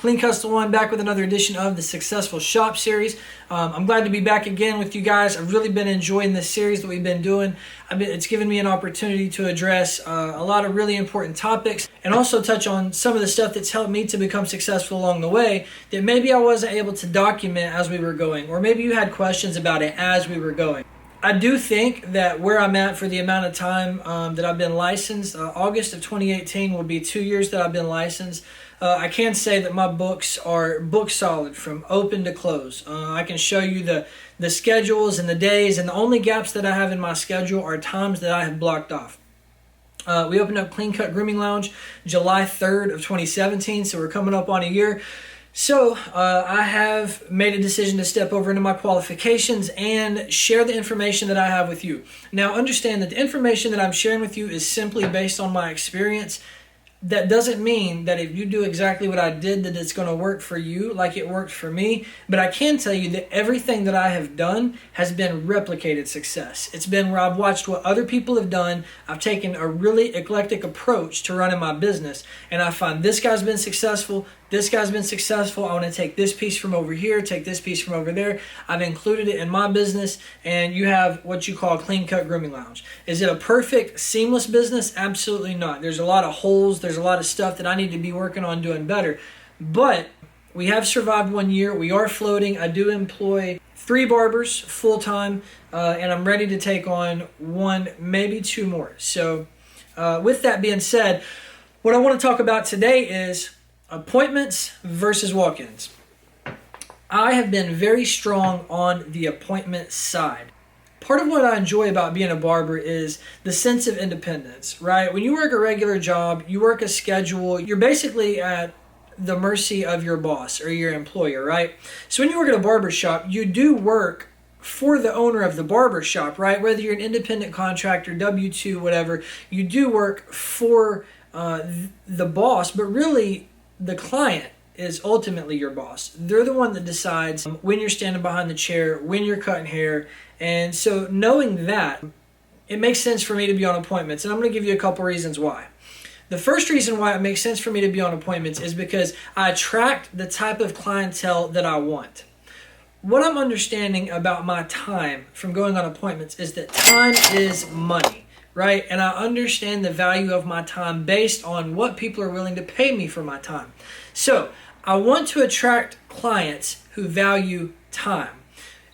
Clean Custom One, back with another edition of the Successful Shop series. I'm glad to be back again with you guys. I've really been enjoying this series that we've been doing. It's given me an opportunity to address a lot of really important topics and also touch on some of the stuff that's helped me to become successful along the way that maybe I wasn't able to document as we were going, or maybe you had questions about it as we were going. I do think that where I'm at for the amount of time that I've been licensed, August of 2018 will be 2 years that I've been licensed. I can say that my books are book solid from open to close. I can show you the schedules and the days, and the only gaps that I have in my schedule are times that I have blocked off. We opened up Clean Cut Grooming Lounge July 3rd of 2017, so we're coming up on a year. So I have made a decision to step over into my qualifications and share the information that I have with you. Now understand that the information that I'm sharing with you is simply based on my experience. That doesn't mean that if you do exactly what I did that it's going to work for you like it worked for me. But I can tell you that everything that I have done has been replicated success. It's been where I've watched what other people have done. I've taken a really eclectic approach to running my business. And I find this guy's been successful. This guy's been successful. I want to take this piece from over here, take this piece from over there. I've included it in my business, and you have what you call Clean Cut Grooming Lounge. Is it a perfect, seamless business? Absolutely not. There's a lot of holes. There's a lot of stuff that I need to be working on doing better. But we have survived 1 year. We are floating. I do employ 3 barbers full-time, and I'm ready to take on 1, maybe 2 more. So with that being said, what I want to talk about today is appointments versus walk-ins. I have been very strong on the appointment side. Part of what I enjoy about being a barber is the sense of independence, right? When you work a regular job, you work a schedule, you're basically at the mercy of your boss or your employer, right? So when you work at a barber shop, you do work for the owner of the barber shop, right? Whether you're an independent contractor, W-2, whatever, you do work for the boss, but really the client is ultimately your boss. They're the one that decides when you're standing behind the chair, when you're cutting hair. And so knowing that, it makes sense for me to be on appointments. And I'm going to give you a couple reasons why. The first reason why it makes sense for me to be on appointments is because I attract the type of clientele that I want. What I'm understanding about my time from going on appointments is that time is money. Right? And I understand the value of my time based on what people are willing to pay me for my time. So I want to attract clients who value time.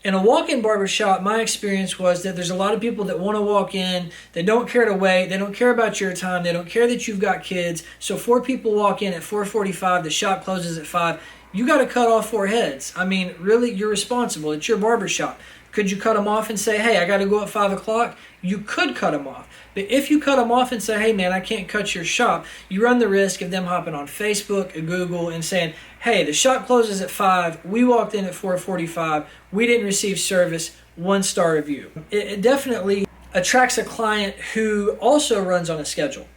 In a walk-in barbershop, my experience was that there's a lot of people that want to walk in, they don't care to wait, they don't care about your time, they don't care that you've got kids. So 4 people walk in at 4:45, the shop closes at 5. You got to cut off 4 heads. I mean, really, you're responsible. It's your barbershop. Could you cut them off and say, hey, I got to go at 5 o'clock? You could cut them off. But if you cut them off and say, hey, man, I can't cut your shop, you run the risk of them hopping on Facebook or Google and saying, hey, the shop closes at 5. We walked in at 4:45. We didn't receive service. 1-star review. It definitely attracts a client who also runs on a schedule.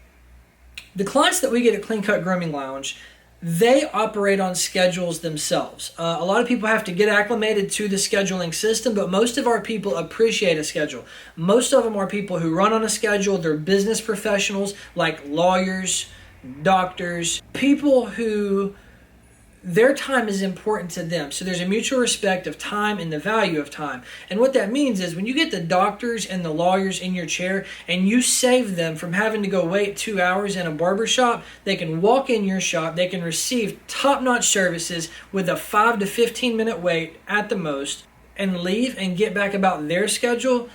The clients that we get at Clean Cut Grooming Lounge, they operate on schedules themselves. A lot of people have to get acclimated to the scheduling system, but most of our people appreciate a schedule. Most of them are people who run on a schedule. They're business professionals like lawyers, doctors, people who their time is important to them. So there's a mutual respect of time and the value of time. And what that means is when you get the doctors and the lawyers in your chair and you save them from having to go wait 2 hours in a barber shop, they can walk in your shop, they can receive top-notch services with a 5 to 15 minute wait at the most and leave and get back about their schedule.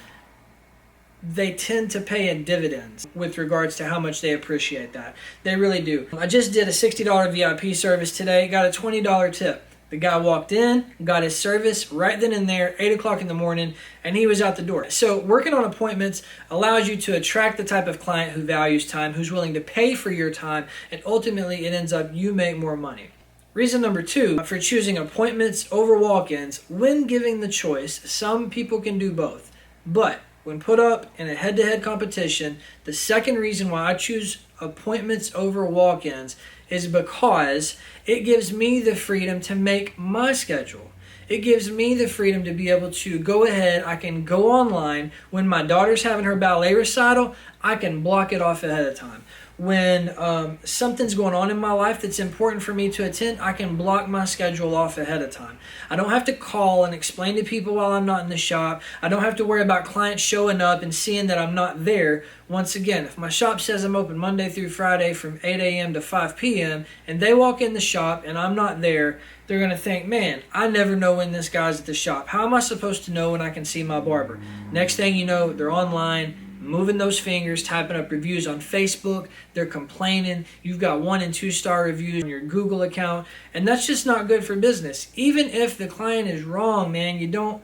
They tend to pay in dividends with regards to how much they appreciate that. They really do. I just did a $60 VIP service today, got a $20 tip. The guy walked in, got his service right then and there, 8 o'clock in the morning, and he was out the door. So working on appointments allows you to attract the type of client who values time, who's willing to pay for your time, and ultimately it ends up you make more money. Reason number 2 for choosing appointments over walk-ins, when giving the choice, some people can do both. But when put up in a head-to-head competition, the second reason why I choose appointments over walk-ins is because it gives me the freedom to make my schedule. It gives me the freedom to be able to go ahead. I can go online. When my daughter's having her ballet recital, I can block it off ahead of time. when something's going on in my life that's important for me to attend, I can block my schedule off ahead of time. I don't have to call and explain to people while I'm not in the shop. I don't have to worry about clients showing up and seeing that I'm not there. Once again, if my shop says I'm open Monday through Friday from 8 a.m. to 5 p.m. and they walk in the shop and I'm not there, they're going to think, man, I never know when this guy's at the shop. How am I supposed to know when I can see my barber? Next thing you know, they're online, moving those fingers, typing up reviews on Facebook. They're complaining. You've got 1 and 2 star reviews on your Google account, and that's just not good for business. Even if the client is wrong, man, you don't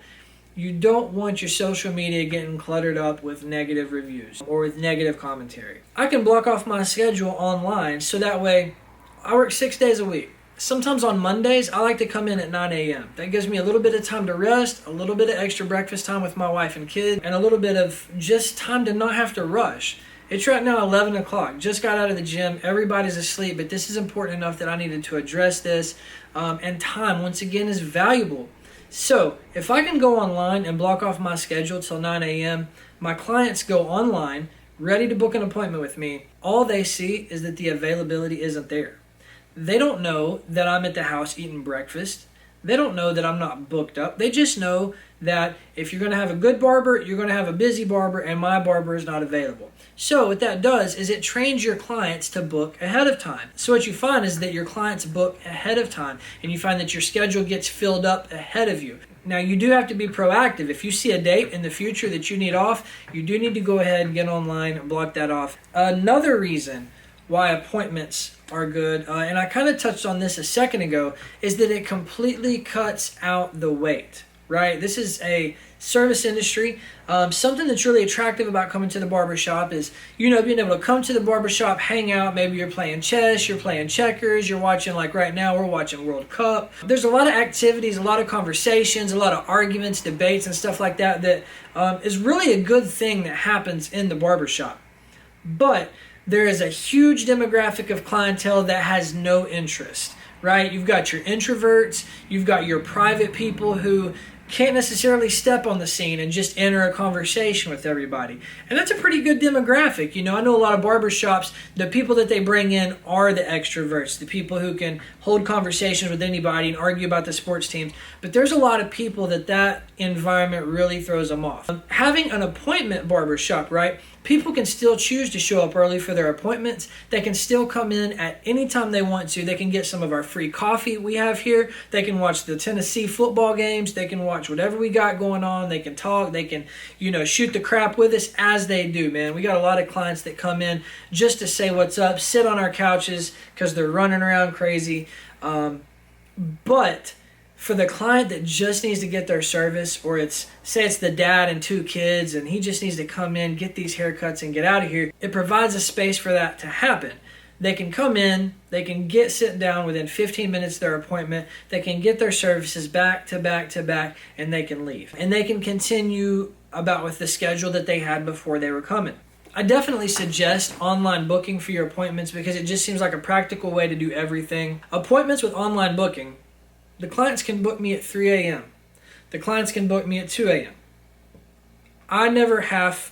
want your social media getting cluttered up with negative reviews or with negative commentary. I can block off my schedule online so that way I work 6 days a week. Sometimes on Mondays, I like to come in at 9 a.m. That gives me a little bit of time to rest, a little bit of extra breakfast time with my wife and kids, and a little bit of just time to not have to rush. It's right now 11 o'clock. Just got out of the gym. Everybody's asleep, but this is important enough that I needed to address this. And time, once again, is valuable. So if I can go online and block off my schedule till 9 a.m., my clients go online, ready to book an appointment with me. All they see is that the availability isn't there. They don't know that I'm at the house eating breakfast. They don't know that I'm not booked up. They just know that if you're going to have a good barber, you're going to have a busy barber, and my barber is not available. So what that does is it trains your clients to book ahead of time. So what you find is that your clients book ahead of time, and you find that your schedule gets filled up ahead of you. Now, you do have to be proactive. If you see a date in the future that you need off, you do need to go ahead and get online and block that off. Another reason why appointments are good, and I kind of touched on this a second ago, is that it completely cuts out the wait, right? This is a service industry. Something that's really attractive about coming to the barbershop is, being able to come to the barbershop, hang out. Maybe you're playing chess, you're playing checkers, you're watching, like right now, we're watching World Cup. There's a lot of activities, a lot of conversations, a lot of arguments, debates, and stuff like that is really a good thing that happens in the barbershop. But there is a huge demographic of clientele that has no interest, right? You've got your introverts, you've got your private people who can't necessarily step on the scene and just enter a conversation with everybody. And that's a pretty good demographic. I know a lot of barbershops, the people that they bring in are the extroverts, the people who can hold conversations with anybody and argue about the sports teams. But there's a lot of people that environment really throws them off. Having an appointment barbershop, right? People can still choose to show up early for their appointments. They can still come in at any time they want to. They can get some of our free coffee we have here. They can watch the Tennessee football games. They can watch whatever we got going on. They can talk. They can, shoot the crap with us as they do, man. We got a lot of clients that come in just to say what's up, sit on our couches because they're running around crazy. But for the client that just needs to get their service, or say it's the dad and 2 kids and he just needs to come in, get these haircuts and get out of here, it provides a space for that to happen. They can come in, they can get sit down within 15 minutes of their appointment, they can get their services back to back to back, and they can leave. And they can continue about with the schedule that they had before they were coming. I definitely suggest online booking for your appointments because it just seems like a practical way to do everything. Appointments with online booking, the clients can book me at 3 a.m. The clients can book me at 2 a.m. I never have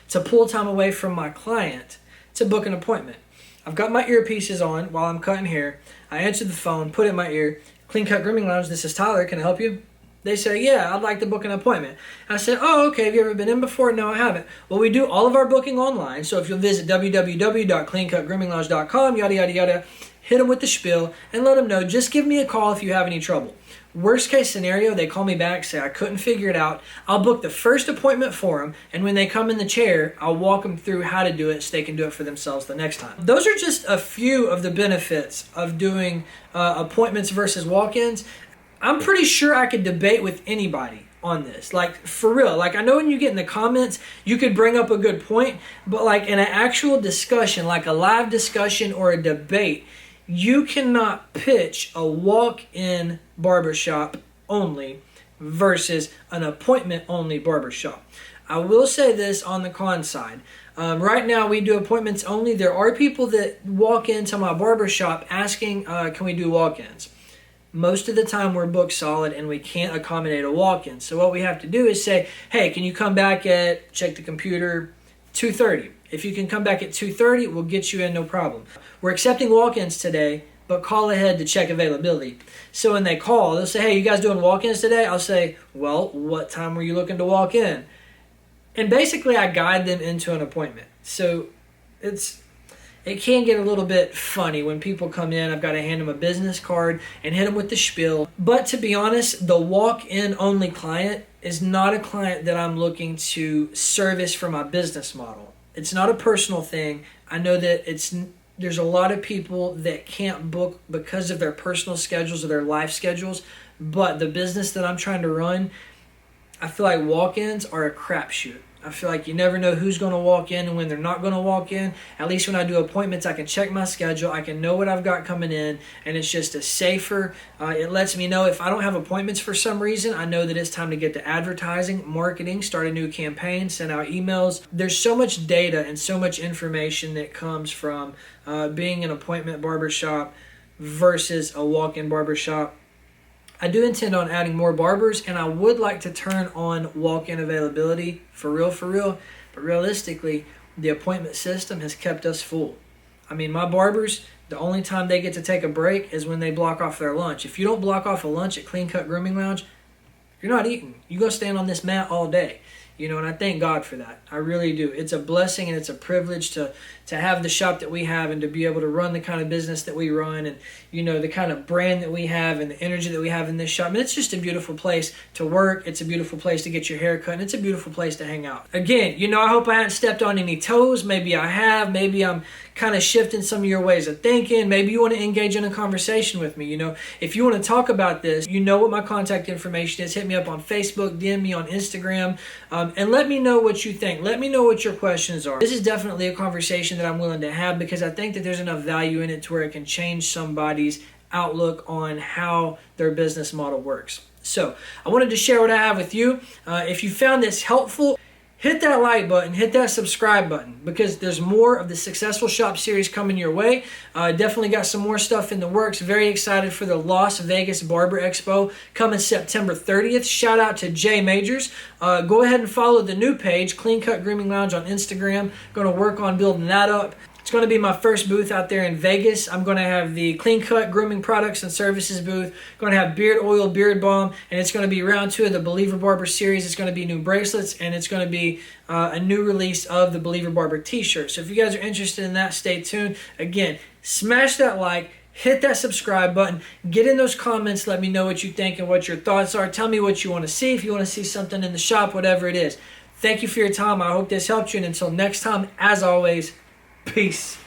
to pull time away from my client to book an appointment. I've got my earpieces on while I'm cutting hair. I answer the phone, put it in my ear. Clean Cut Grooming Lounge, this is Tyler. Can I help you? They say, yeah, I'd like to book an appointment. I said, oh, okay, have you ever been in before? No, I haven't. Well, we do all of our booking online. So if you'll visit www.cleancutgroominglounge.com, yada, yada, yada, hit them with the spiel and let them know, just give me a call if you have any trouble. Worst case scenario, they call me back, say I couldn't figure it out. I'll book the first appointment for them, and when they come in the chair, I'll walk them through how to do it so they can do it for themselves the next time. Those are just a few of the benefits of doing appointments versus walk-ins. I'm pretty sure I could debate with anybody on this. Like, for real. Like, I know when you get in the comments, you could bring up a good point, but like in an actual discussion, like a live discussion or a debate, you cannot pitch a walk-in barbershop only versus an appointment-only barbershop. I will say this on the con side. Right now, we do appointments only. There are people that walk into my barbershop asking, can we do walk-ins? Most of the time, we're booked solid and we can't accommodate a walk-in. So what we have to do is say, hey, can you come back at, check the computer, 2:30? If you can come back at 2:30, we'll get you in, no problem. We're accepting walk-ins today, but call ahead to check availability. So when they call, they'll say, hey, you guys doing walk-ins today? I'll say, well, what time were you looking to walk in? And basically I guide them into an appointment. So it can get a little bit funny when people come in. I've got to hand them a business card and hit them with the spiel. But to be honest, the walk-in only client is not a client that I'm looking to service for my business model. It's not a personal thing. I know that there's a lot of people that can't book because of their personal schedules or their life schedules, but the business that I'm trying to run, I feel like walk-ins are a crapshoot. I feel like you never know who's going to walk in and when they're not going to walk in. At least when I do appointments, I can check my schedule. I can know what I've got coming in, and it's just a safer. It lets me know if I don't have appointments for some reason, I know that it's time to get to advertising, marketing, start a new campaign, send out emails. There's so much data and so much information that comes from being an appointment barbershop versus a walk-in barbershop. I do intend on adding more barbers, and I would like to turn on walk-in availability for real, but realistically, the appointment system has kept us full. I mean, my barbers, the only time they get to take a break is when they block off their lunch. If you don't block off a lunch at Clean Cut Grooming Lounge, you're not eating. You go stand on this mat all day. And I thank God for that. I really do. It's a blessing and it's a privilege to have the shop that we have and to be able to run the kind of business that we run and, the kind of brand that we have and the energy that we have in this shop. I mean, it's just a beautiful place to work. It's a beautiful place to get your hair cut, and it's a beautiful place to hang out. Again, I hope I haven't stepped on any toes. Maybe I have. Maybe I'm kind of shifting some of your ways of thinking. Maybe you want to engage in a conversation with me. If you want to talk about this, what my contact information is. Hit me up on Facebook, DM me on Instagram, and let me know what you think. Let me know what your questions are. This is definitely a conversation that I'm willing to have because I think that there's enough value in it to where it can change somebody's outlook on how their business model works. So I wanted to share what I have with you. If you found this helpful, hit that like button, hit that subscribe button, because there's more of the Successful Shop series coming your way. Definitely got some more stuff in the works. Very excited for the Las Vegas Barber Expo coming September 30th. Shout out to Jay Majors. Go ahead and follow the new page, Clean Cut Grooming Lounge on Instagram. Going to work on building that up. It's going to be my first booth out there in Vegas. I'm going to have the Clean Cut Grooming Products and Services booth. Going to have beard oil, beard balm, and it's going to be round 2 of the Believer Barber series. It's going to be new bracelets, and it's going to be a new release of the Believer Barber t-shirt. So if you guys are interested in that, stay tuned. Again, smash that like, hit that subscribe button, get in those comments, let me know what you think and what your thoughts are. Tell me what you want to see, if you want to see something in the shop, whatever it is. Thank you for your time. I hope this helped you, and until next time, as always, peace.